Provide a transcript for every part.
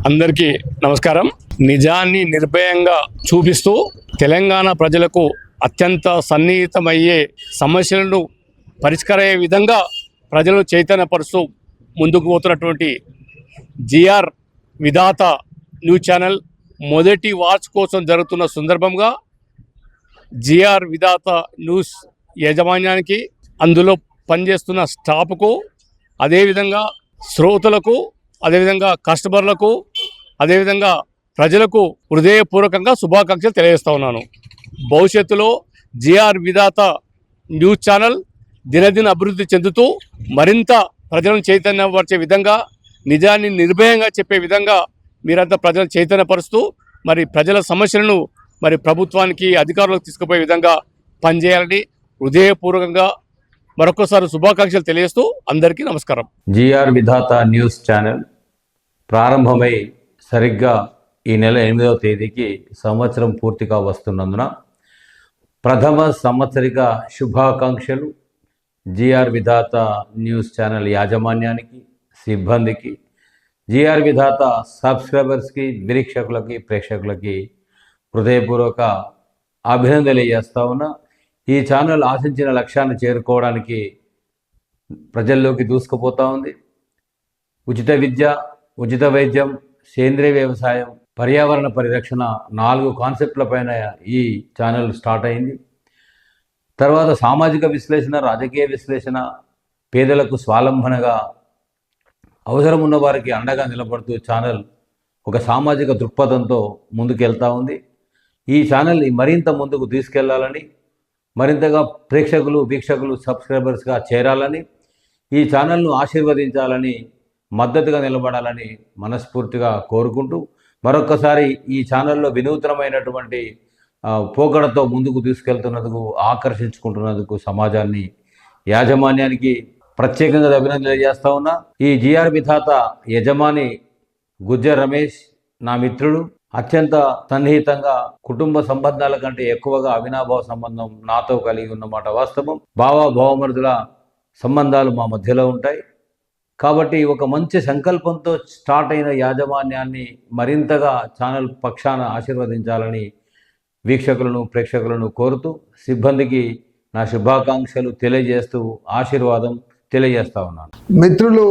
అందరికీ నమస్కారం. నిజాన్ని నిర్భయంగా చూపిస్తూ తెలంగాణ ప్రజలకు అత్యంత సన్నిహితమయ్యే సమస్యలను పరిష్కరయ్యే విధంగా ప్రజలను చైతన్యపరుస్తూ ముందుకు పోతున్నటువంటి జిఆర్ విధాత న్యూస్ ఛానల్ మొదటి వాచ్ కోసం జరుగుతున్న సందర్భంగా జిఆర్ విధాత న్యూస్ యాజమాన్యానికి, అందులో పనిచేస్తున్న స్టాఫ్కు, అదేవిధంగా శ్రోతలకు, అదేవిధంగా కస్టమర్లకు, అదేవిధంగా ప్రజలకు హృదయపూర్వకంగా శుభాకాంక్షలు తెలియజేస్తా ఉన్నాను. భవిష్యత్తులో జిఆర్ విధాత న్యూస్ ఛానల్ దినదిన అభివృద్ధి చెందుతూ మరింత ప్రజలను చైతన్యపరిచే విధంగా, నిజాన్ని నిర్భయంగా చెప్పే విధంగా మీరంతా ప్రజలను చైతన్యపరుస్తూ మరి ప్రజల సమస్యలను మరి ప్రభుత్వానికి, అధికారులకు తీసుకుపోయే విధంగా పనిచేయాలని హృదయపూర్వకంగా మరొకసారి శుభాకాంక్షలు తెలియజేస్తూ అందరికీ నమస్కారం. జిఆర్ విధాత న్యూస్ ఛానల్ ప్రారంభమై సరిగ్గా ఈ నెల 8వ తేదీకి సంవత్సరం పూర్తిగా వస్తున్నందున ప్రథమ సంవత్సరిక శుభాకాంక్షలు జిఆర్ విధాత న్యూస్ ఛానల్ యాజమాన్యానికి, సిబ్బందికి, జిఆర్ విధాత సబ్స్క్రైబర్స్కి, వీక్షకులకి, ప్రేక్షకులకి హృదయపూర్వక అభినందనలు తెలియజేస్తా ఉన్నా. ఈ ఛానల్ ఆశించిన లక్ష్యాన్ని చేరుకోవడానికి ప్రజల్లోకి దూసుకుపోతూ ఉంది. ఉచిత విద్య, ఉచిత వైద్యం, సేంద్రీయ వ్యవసాయం, పర్యావరణ పరిరక్షణ 4 కాన్సెప్ట్ల పైన ఈ ఛానల్ స్టార్ట్ అయింది. తర్వాత సామాజిక విశ్లేషణ, రాజకీయ విశ్లేషణ, పేదలకు స్వాలంబనగా అవసరం ఉన్న వారికి అండగా నిలబడుతూ ఛానల్ ఒక సామాజిక దృక్పథంతో ముందుకెళ్తూ ఉంది. ఈ ఛానల్ మరింత ముందుకు తీసుకెళ్లాలని, మరింతగా ప్రేక్షకులు, వీక్షకులు, సబ్స్క్రైబర్స్గా చేరాలని, ఈ ఛానల్ను ఆశీర్వదించాలని, మద్దతుగా నిలబడాలని మనస్ఫూర్తిగా కోరుకుంటూ మరొక్కసారి ఈ ఛానల్లో వినూత్నమైనటువంటి పోకడతో ముందుకు తీసుకెళ్తున్నందుకు, ఆకర్షించుకుంటున్నందుకు సమాజాన్ని, యాజమాన్యానికి ప్రత్యేకంగా అభినందనలు తెలియజేస్తా ఉన్నా. ఈ జిఆర్ విధాత యజమాని గుజ్జర్ రమేష్ నా మిత్రుడు. అత్యంత సన్నిహితంగా, కుటుంబ సంబంధాల కంటే ఎక్కువగా అవినాభావ సంబంధం నాతో కలిగి ఉన్నమాట వాస్తవం. భావమరుదుల సంబంధాలు మా మధ్యలో ఉంటాయి. కాబట్టి ఒక మంచి సంకల్పంతో స్టార్ట్ అయిన యాజమాన్యాన్ని మరింతగా ఛానల్ పక్షాన ఆశీర్వదించాలని వీక్షకులను, ప్రేక్షకులను కోరుతూ సిబ్బందికి నా శుభాకాంక్షలు తెలియజేస్తూ ఆశీర్వాదం తెలియజేస్తా ఉన్నాను. మిత్రులు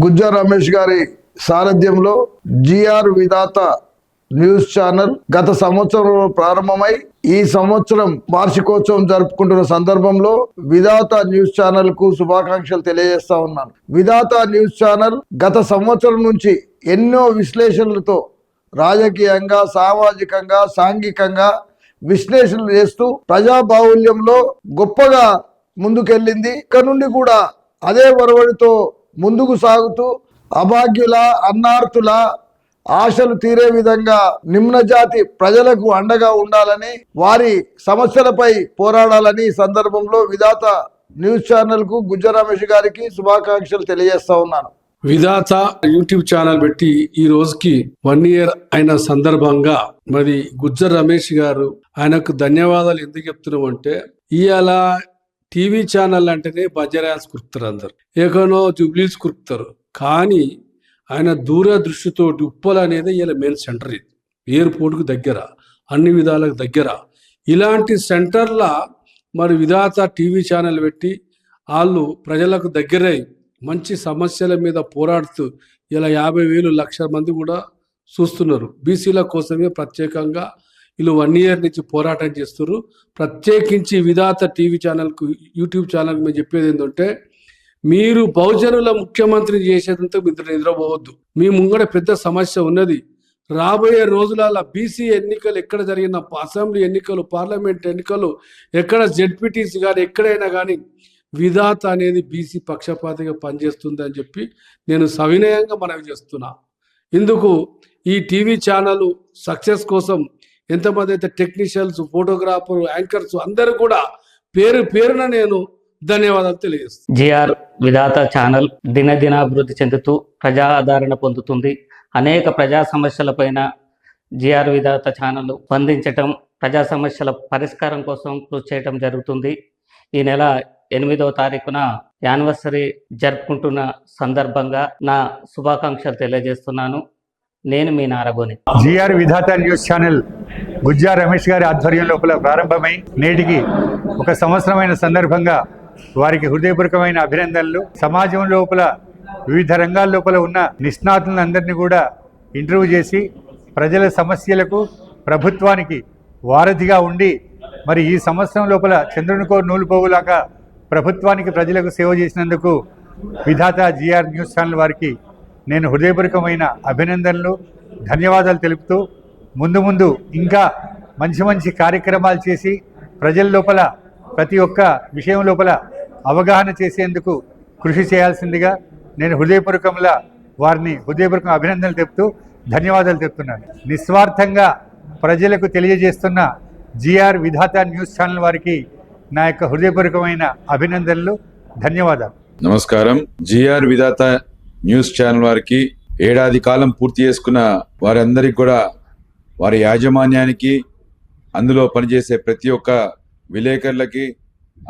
గుజ్జర్ రమేష్ గారి సారథ్యంలో జిఆర్ విధాత న్యూస్ ఛానల్ గత సంవత్సరంలో ప్రారంభమై ఈ సంవత్సరం వార్షికోత్సవం జరుపుకుంటున్న సందర్భంలో విధాత న్యూస్ ఛానల్ కు శుభాకాంక్షలు తెలియజేస్తా ఉన్నాను. విధాత న్యూస్ ఛానల్ గత సంవత్సరం నుంచి ఎన్నో విశ్లేషణలతో రాజకీయంగా, సామాజికంగా, సాంఘికంగా విశ్లేషణలు చేస్తూ ప్రజా బాహుళ్యంలో గొప్పగా ముందుకెళ్ళింది. ఇక్కడ నుండి కూడా అదే వరవడితో ముందుకు సాగుతూ అభాగ్యుల, అన్నార్తుల ఆశలు తీరే విధంగా నిమ్నజాతి ప్రజలకు అండగా ఉండాలని, వారి సమస్యలపై పోరాడాలని ఈ సందర్భంలో విధాత న్యూస్ ఛానల్ కు గుజ్జర్ రమేష్ గారికి శుభాకాంక్షలు తెలియజేస్తా ఉన్నాను. విధాత యూట్యూబ్ ఛానల్ పెట్టి ఈ రోజుకి 1 year అయిన సందర్భంగా మరి గుజ్జర్ రమేష్ గారు, ఆయనకు ధన్యవాదాలు ఎందుకు చెప్తున్నాం అంటే, ఇవాళ టీవీ ఛానల్ అంటేనే బజరాస్ కురుకుతారు, అందరు ఏకనో జూబ్లీస్ కురుకుతారు. కానీ ఆయన దూరదృష్టితో ఉప్పల్ అనేది ఇలా మెయిన్ సెంటర్, ఇది ఎయిర్పోర్ట్కు దగ్గర, అన్ని విధాలకు దగ్గర. ఇలాంటి సెంటర్ల మరి విధాత టీవీ ఛానల్ పెట్టి వాళ్ళు ప్రజలకు దగ్గరై మంచి సమస్యల మీద పోరాడుతూ ఇలా 50,000 లక్షల మంది కూడా చూస్తున్నారు. బీసీల కోసమే ప్రత్యేకంగా వీళ్ళు 1 year నుంచి పోరాటం చేస్తున్నారు. ప్రత్యేకించి విధాత టీవీ ఛానల్కు, యూట్యూబ్ ఛానల్కి మేము చెప్పేది ఏంటంటే, మీరు బహుజనుల ముఖ్యమంత్రిని చేసేదంతా మీరు నిద్రపోవద్దు. మీ ముంగడ పెద్ద సమస్య ఉన్నది. రాబోయే రోజులలో బీసీ ఎన్నికలు ఎక్కడ జరిగిన, అసెంబ్లీ ఎన్నికలు, పార్లమెంట్ ఎన్నికలు, ఎక్కడ జెడ్పీటీసీ కానీ ఎక్కడైనా కానీ విధాత అనేది బీసీ పక్షపాతిగా పనిచేస్తుంది అని చెప్పి నేను సవినయంగా మనవి చేస్తున్నా. ఇందుకు ఈ టీవీ ఛానల్ సక్సెస్ కోసం ఎంతమంది అయితే టెక్నీషియన్స్, ఫోటోగ్రాఫర్, యాంకర్స్ అందరూ కూడా పేరున నేను ధన్యవాదాలు తెలియజేస్తాను. జిఆర్ విధాత ఛానల్ దినదినాభివృద్ధి చెందుతూ ప్రజా ఆదరణ పొందుతుంది. అనేక ప్రజా సమస్యలపైన జిఆర్ విధాత ఛానల్ స్పందించటం, ప్రజా సమస్యల పరిష్కారం కోసం కృషి చేయటం జరుగుతుంది. ఈ నెల 8వ తారీఖున యానివర్సరీ జరుపుకుంటున్న సందర్భంగా నా శుభాకాంక్షలు తెలియజేస్తున్నాను. నేను మీ నారగోని. జిఆర్ విధాత న్యూస్ ఛానల్ గుజ్జార్ రమేష్ గారి ఆధ్వర్యం లోపల ప్రారంభమై నేటికి ఒక సంవత్సరమైన సందర్భంగా వారికి హృదయపూర్వకమైన అభినందనలు. సమాజం లోపల వివిధ రంగాల లోపల ఉన్న నిష్ణాతులందరినీ కూడా ఇంటర్వ్యూ చేసి ప్రజల సమస్యలకు ప్రభుత్వానికి వారధిగా ఉండి మరి ఈ సంవత్సరం లోపల చంద్రునికో నూలు పోగులాగా ప్రభుత్వానికి ప్రజలకు సేవ చేసినందుకు విధాత జిఆర్ న్యూస్ ఛానల్ వారికి నేను హృదయపూర్వకమైన అభినందనలు, ధన్యవాదాలు తెలుపుతూ ముందు ముందు ఇంకా మంచి మంచి కార్యక్రమాలు చేసి ప్రజల లోపల ప్రతి ఒక్క విషయం లోపల అవగాహన చేసేందుకు కృషి చేయాల్సిందిగా నేను హృదయపూర్వకంగా వారిని హృదయపూర్వకంగా అభినందనలు తెలుపుతూ ధన్యవాదాలు చెప్తున్నాను. నిస్వార్థంగా ప్రజలకు తెలియజేస్తున్న జిఆర్ విధాత న్యూస్ ఛానల్ వారికి నా యొక్క హృదయపూర్వకమైన అభినందనలు, ధన్యవాదాలు. నమస్కారం. జిఆర్ విధాత న్యూస్ ఛానల్ వారికి ఏడాది కాలం పూర్తి చేసుకున్న వారందరికీ కూడా వారి యాజమాన్యానికి, అందులో పనిచేసే ప్రతి ఒక్క విలేకరులకి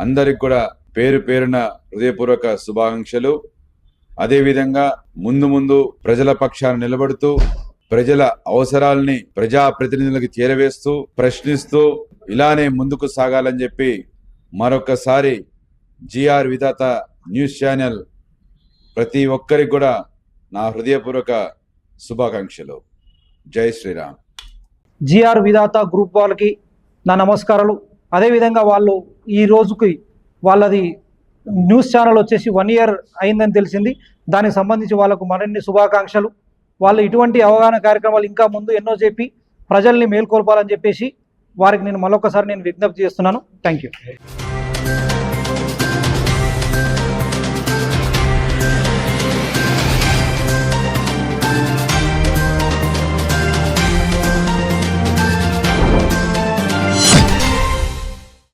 అందరికి కూడా పేరు పేరున హృదయపూర్వక శుభాకాంక్షలు. అదేవిధంగా ముందు ప్రజల పక్షాన నిలబడుతూ ప్రజల అవసరాలని ప్రజాప్రతినిధులకు చేరవేస్తూ ప్రశ్నిస్తూ ఇలానే ముందుకు సాగాలని చెప్పి మరొకసారి జిఆర్ విధాత న్యూస్ ఛానల్ ప్రతి ఒక్కరికి కూడా నా హృదయపూర్వక శుభాకాంక్షలు. జై శ్రీరామ్. జిఆర్ విధాత గ్రూప్ వాళ్ళకి నా నమస్కారాలు. అదేవిధంగా వాళ్ళు ఈ రోజుకి వాళ్ళది న్యూస్ ఛానల్ వచ్చేసి 1 year అయిందని తెలిసింది. దానికి సంబంధించి వాళ్ళకు మరిన్ని శుభాకాంక్షలు. వాళ్ళు ఇటువంటి అవగాహన కార్యక్రమాలు ఇంకా ముందు ఎన్నో చెప్పి ప్రజల్ని మేల్కొల్పాలని చెప్పేసి వారికి నేను మరొకసారి విజ్ఞప్తి చేస్తున్నాను. Thank you.